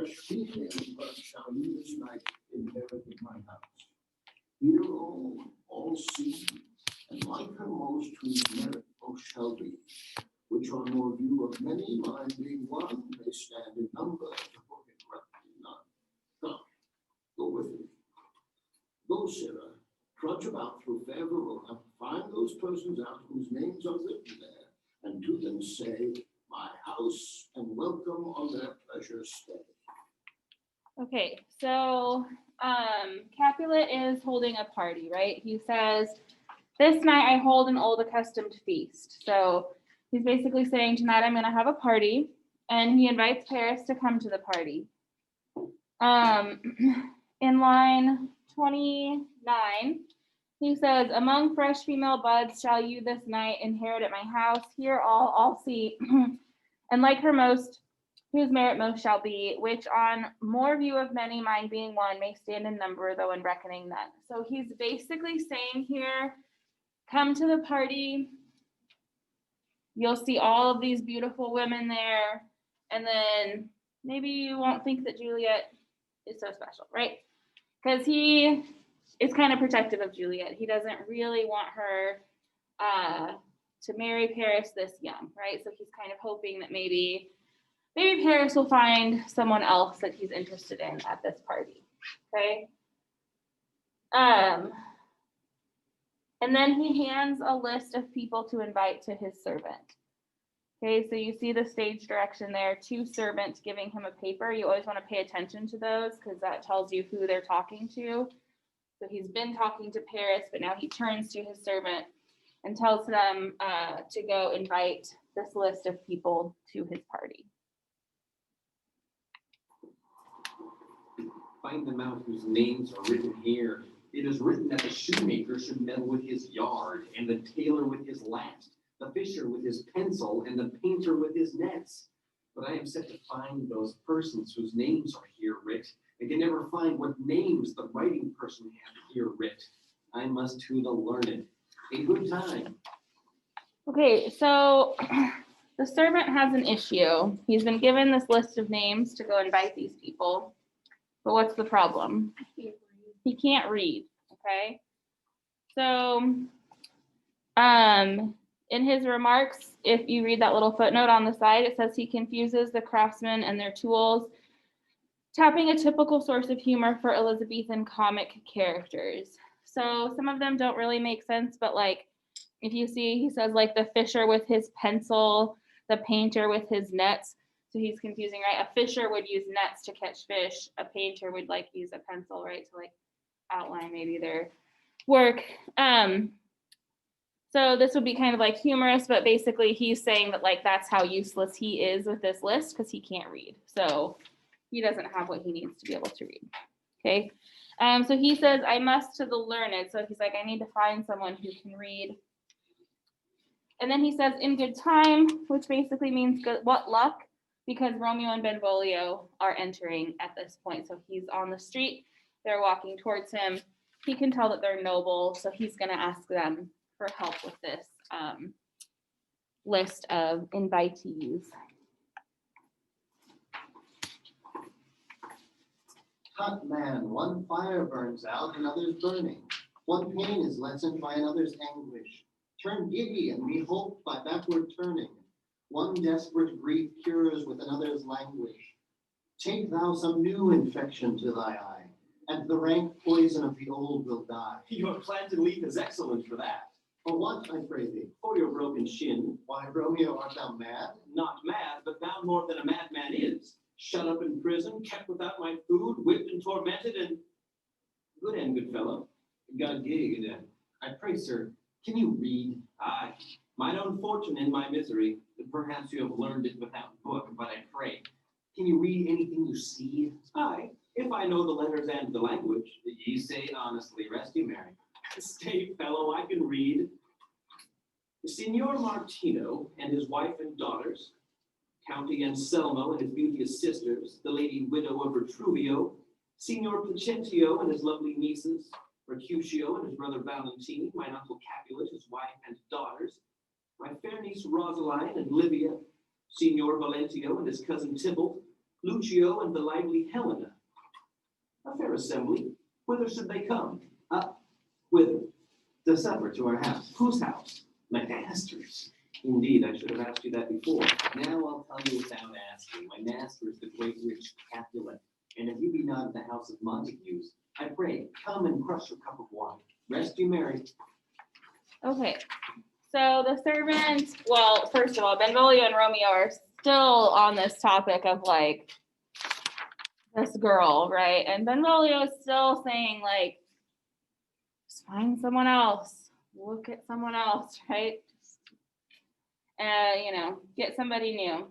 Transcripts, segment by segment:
fresh females, but shall you this night inherit my house. Hear all see, and like her most whose merit most shall be, which on more view of many, mine being one, may stand in number to book it correctly none. Come, go with me. Go, Sarah, trudge about through fair Verona, find those persons out whose names are written there, and to them say, my house, and welcome on their pleasure stay. Okay, so Capulet is holding a party, right? He says, this night I hold an old accustomed feast. So he's basically saying, tonight I'm going to have a party, and he invites Paris to come to the party. In line 29, he says, among fresh female buds shall you this night inherit at my house. Here all see, and like her most, whose merit most shall be, which on more view of many, mine being one, may stand in number, though in reckoning none. So he's basically saying here, come to the party, you'll see all of these beautiful women there, and then maybe you won't think that Juliet is so special, right? Because he is kind of protective of Juliet. He doesn't really want her to marry Paris this young, right? So he's kind of hoping that maybe Paris will find someone else that he's interested in at this party, okay? And then he hands a list of people to invite to his servant. Okay, so you see the stage direction there, 2 servants giving him a paper. You always want to pay attention to those because that tells you who they're talking to. So he's been talking to Paris, but now he turns to his servant and tells them to go invite this list of people to his party. Find them out whose names are written here. It is written that the shoemaker should meddle with his yard, and the tailor with his last, the fisher with his pencil, and the painter with his nets. But I am set to find those persons whose names are here writ, and can never find what names the writing person hath here writ. I must to the learned. A good time. Okay, so the servant has an issue. He's been given this list of names to go invite these people. But what's the problem? He can't read, okay? So in his remarks, if you read that little footnote on the side, it says he confuses the craftsmen and their tools, tapping a typical source of humor for Elizabethan comic characters. So some of them don't really make sense, but like if you see, he says like the fisher with his pencil, the painter with his nets. So he's confusing, right? A fisher would use nets to catch fish. A painter would like use a pencil, right? To like outline maybe their work. So this would be kind of like humorous, but basically he's saying that like that's how useless he is with this list because he can't read. So he doesn't have what he needs to be able to read. Okay. So he says, I must to the learned. So he's like, I need to find someone who can read. And then he says, in good time, which basically means good, what luck, because Romeo and Benvolio are entering at this point. So he's on the street, they're walking towards him. He can tell that they're noble, so he's going to ask them for help with this list of invitees. Hot man, one fire burns out, another's burning. One pain is lessened by another's anguish. Turn giddy and be hoped by backward turning. One desperate grief cures with another's languish. Take thou some new infection to thy eye, and the rank poison of the old will die. Your planted leaf is excellent for that. For what, I pray thee? For your broken shin. Why, Romeo, art thou mad? Not mad, but bound more than a madman is. Shut up in prison, kept without my food, whipped and tormented, and good end, good fellow. God gig then. I pray, sir, can you read? Aye, mine own fortune in my misery. Perhaps you have learned it without book, but I pray. Can you read anything you see? Aye, if I know the letters and the language. Ye say honestly, rest you merry. Stay, fellow, I can read. Signor Martino and his wife and daughters, Count Anselmo and his beauteous sisters, the lady widow of Retruvio, Signor Placentio and his lovely nieces, Mercutio and his brother Valentini, mine uncle Capulet, his wife and daughters, my fair niece Rosaline and Livia, Signor Valentio and his cousin Tybalt, Lucio and the lively Helena. A fair assembly. Whither should they come? Whither? To supper to our house. Whose house? My master's. Indeed, I should have asked you that before. Now I'll tell you without asking. My master is the great rich Capulet, and if you be not of the house of Montagues, I pray, come and crush your cup of wine. Rest you merry. Okay, so the servant, well, first of all, Benvolio and Romeo are still on this topic of like this girl, right? And Benvolio is still saying like, just find someone else, look at someone else, right? You know, get somebody new.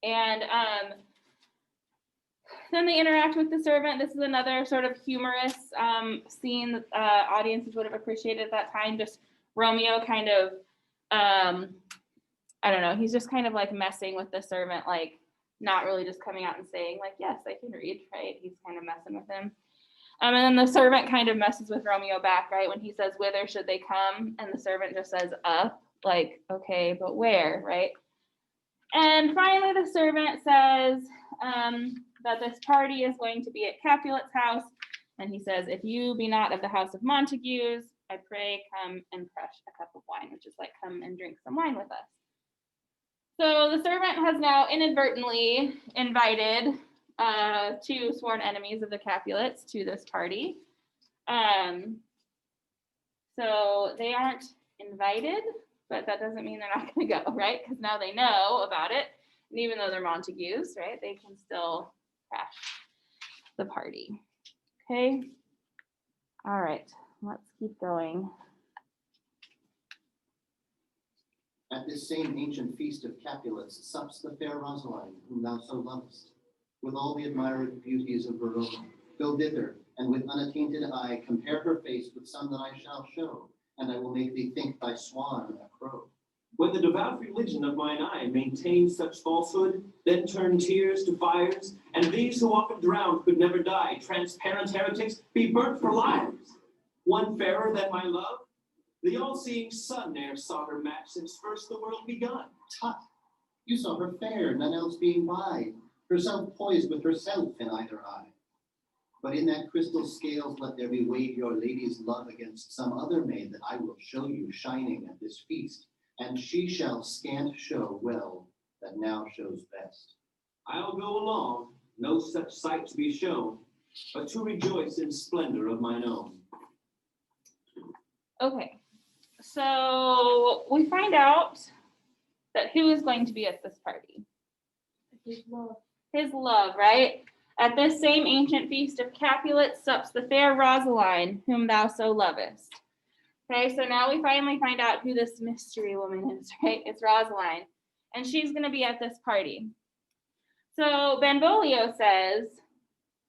And then they interact with the servant. This is another sort of humorous scene that audiences would have appreciated at that time. Just Romeo kind of, I don't know, he's just kind of like messing with the servant, like not really just coming out and saying like, yes, I can read, right? He's kind of messing with him. And then the servant kind of messes with Romeo back, right? When he says, whither should they come? And the servant just says, up, like, okay, but where, right? And finally, the servant says that this party is going to be at Capulet's house. And he says, if you be not of the house of Montagues, I pray come and crush a cup of wine, which is like, come and drink some wine with us. So the servant has now inadvertently invited two sworn enemies of the Capulets to this party. So they aren't invited, but that doesn't mean they're not going to go, right? Because now they know about it. And even though they're Montagues, right, they can still crash the party. Okay. All right, let's keep going. At this same ancient feast of Capulets sups the fair Rosaline, whom thou so lovest, with all the admired beauties of Verona. Go thither, and with unattainted eye compare her face with some that I shall show, and I will make thee think thy swan a crow. When the devout religion of mine eye maintains such falsehood, then turn tears to fires, and these who often drowned could never die, transparent heretics, be burnt for lives. One fairer than my love, the all-seeing sun ne'er saw her match since first the world begun. Tut, you saw her fair, none else being by, herself poised with herself in either eye. But in that crystal scales let there be weighed your lady's love against some other maid that I will show you shining at this feast, and she shall scant show well that now shows best. I'll go along, no such sight to be shown, but to rejoice in splendor of mine own. Okay, so we find out that who is going to be at this party? His love. His love, right? At this same ancient feast of Capulet sups the fair Rosaline, whom thou so lovest. Okay, so now we finally find out who this mystery woman is, right? It's Rosaline, and she's going to be at this party. So Benvolio says,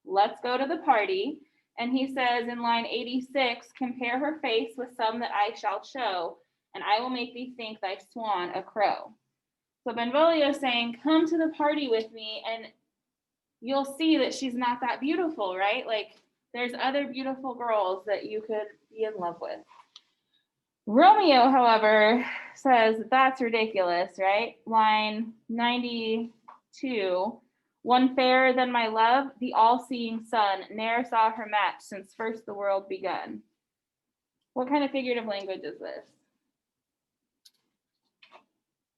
let's go to the party. And he says in line 86, compare her face with some that I shall show, and I will make thee think thy swan a crow. So Benvolio is saying, come to the party with me, and you'll see that she's not that beautiful, right? Like, there's other beautiful girls that you could be in love with. Romeo, however, says that's ridiculous, right? Line 92, one fairer than my love, the all-seeing sun, ne'er saw her match since first the world begun. What kind of figurative language is this?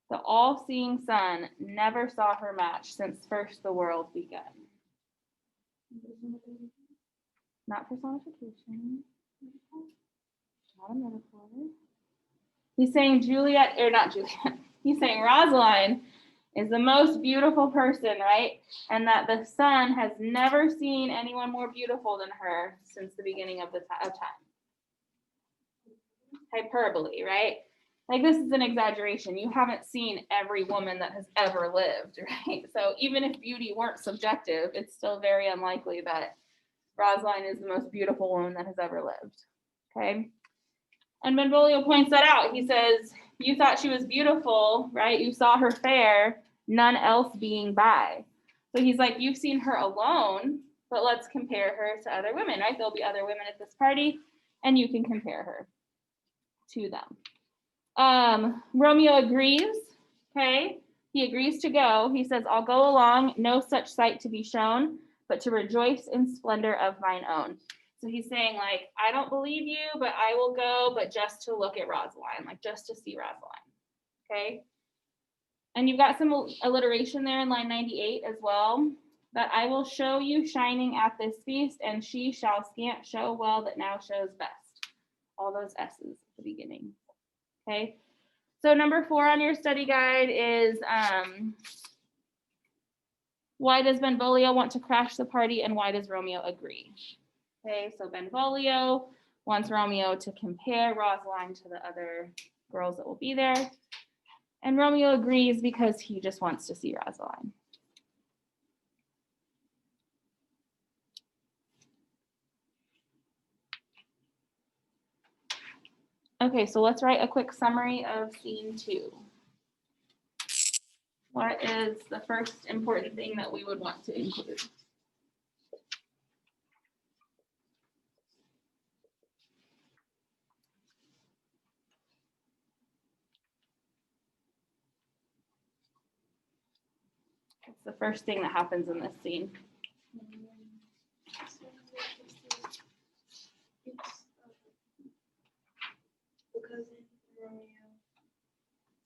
The all-seeing sun never saw her match since first the world begun. Not personification. Not a metaphor. He's saying Juliet, or not Juliet, he's saying Rosaline is the most beautiful person, right? And that the sun has never seen anyone more beautiful than her since the beginning of time. Hyperbole, right? Like, this is an exaggeration. You haven't seen every woman that has ever lived, right? So even if beauty weren't subjective, it's still very unlikely that Rosaline is the most beautiful woman that has ever lived, okay? And Benvolio points that out. He says, you thought she was beautiful, right? You saw her fair, none else being by. So he's like, you've seen her alone, but let's compare her to other women, right? There'll be other women at this party, and you can compare her to them. Romeo agrees, okay? He agrees to go. He says, I'll go along, no such sight to be shown, but to rejoice in splendor of mine own. So he's saying, like, I don't believe you, but I will go, but just to look at Rosaline, like just to see Rosaline. Okay. And you've got some alliteration there in line 98 as well. That I will show you shining at this feast, and she shall scant show well that now shows best. All those S's at the beginning. Okay. So number 4 on your study guide is why does Benvolio want to crash the party and why does Romeo agree? Okay, so Benvolio wants Romeo to compare Rosaline to the other girls that will be there. And Romeo agrees because he just wants to see Rosaline. Okay, so let's write a quick summary of scene 2. What is the first important thing that we would want to include? What's the first thing that happens in this scene?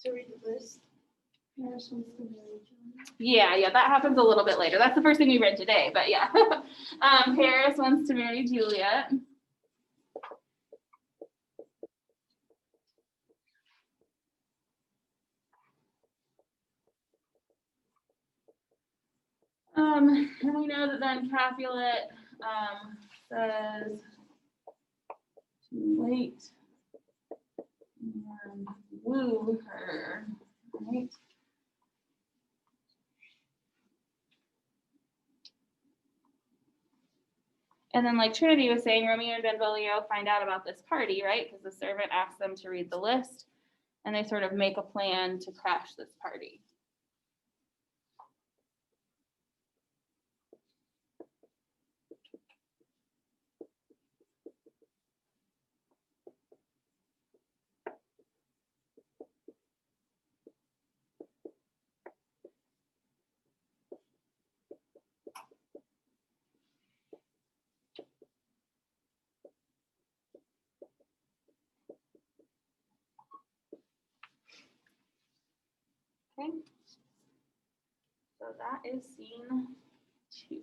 To read the list. Yeah, that happens a little bit later. That's the first thing we read today, but yeah. Paris wants to marry Juliet. And we know that then Capulet says to wait and woo her, right? And then like Trinity was saying, Romeo and Benvolio find out about this party, right? Because the servant asks them to read the list and they sort of make a plan to crash this party. Okay. So that is scene 2.